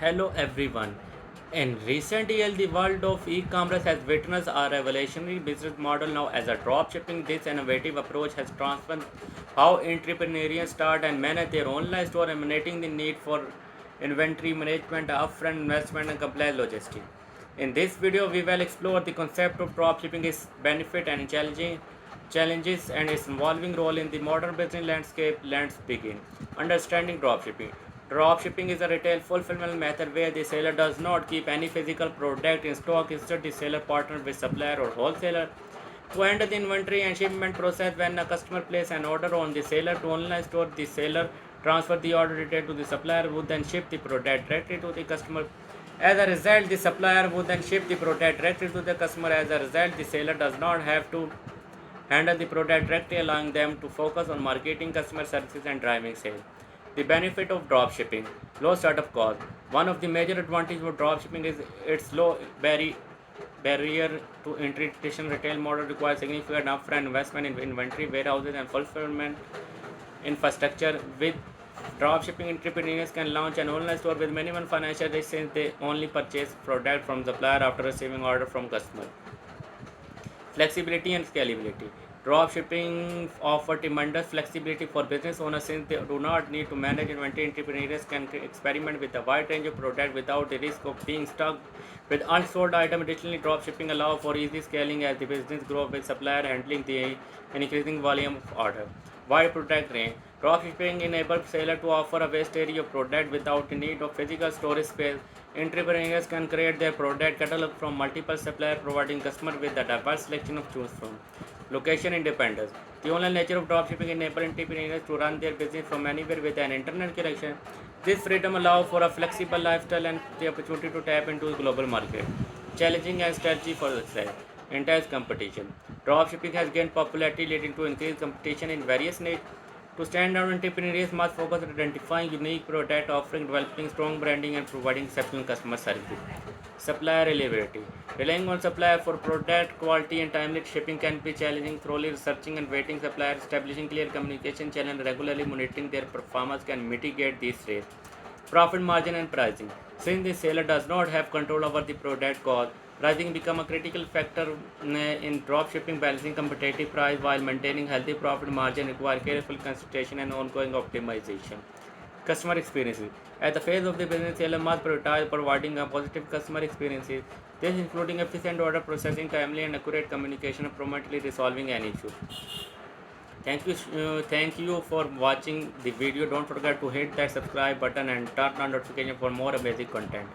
Hello everyone. In recent years, the world of e-commerce has witnessed a revolutionary business model now as a dropshipping. This innovative approach has transformed how entrepreneurs start and manage their online store, eliminating the need for inventory management, upfront investment, and complex logistics. In this video, we will explore the concept of dropshipping, its benefit and challenges, and its evolving role in the modern business landscape. Let's begin. Understanding dropshipping. Dropshipping is a retail fulfillment method where the seller does not keep any physical product in stock. Instead, the seller partners with supplier or wholesaler to handle the inventory and shipment process. When a customer places an order on the seller to online store, the seller transfer the order detail to the supplier who then ship the product directly to the customer. As a result, the supplier would then ship the product directly to the customer. As a result, the seller does not have to handle the product directly, allowing them to focus on marketing, customer services, and driving sales. The benefit of dropshipping: low startup cost. One of the major advantages of dropshipping is its low barrier to entry. Traditional retail model requires significant upfront investment in inventory, warehouses, and fulfillment infrastructure. With dropshipping, entrepreneurs can launch an online store with minimum financial risk since they only purchase product from supplier after receiving order from customer. Flexibility and scalability. Dropshipping offers tremendous flexibility for business owners since they do not need to manage inventory. Entrepreneurs can experiment with a wide range of products without the risk of being stuck with unsold items. Additionally, dropshipping allows for easy scaling as the business grows with supplier handling the increasing volume of order. Wide product range. Dropshipping enables sellers to offer a vast area of product without the need of physical storage space. Entrepreneurs can create their product catalog from multiple suppliers, providing customers with a diverse selection of choose from. Location independence. The online nature of dropshipping enables entrepreneurs to run their business from anywhere with an internet connection. This freedom allows for a flexible lifestyle and the opportunity to tap into the global market. Challenging and strategy for success. Intense competition. Dropshipping has gained popularity, leading to increased competition in various niches. To stand out, entrepreneurs must focus on identifying unique product offering, developing strong branding, and providing exceptional customer service. Supplier reliability. Relying on supplier for product quality and timely shipping can be challenging. Thoroughly researching and vetting suppliers, establishing clear communication channel, and regularly monitoring their performance can mitigate these risks. Profit margin and pricing. Since the seller does not have control over the product cost, pricing become a critical factor in dropshipping. Balancing competitive price while maintaining healthy profit margin require careful consideration and ongoing optimization. Customer experiences. At the phase of the business, seller must prioritize providing a positive customer experiences. This including efficient order processing, timely and accurate communication, and promptly resolving any issue. Thank you for watching the video. Don't forget to hit that subscribe button and turn on notification for more amazing content.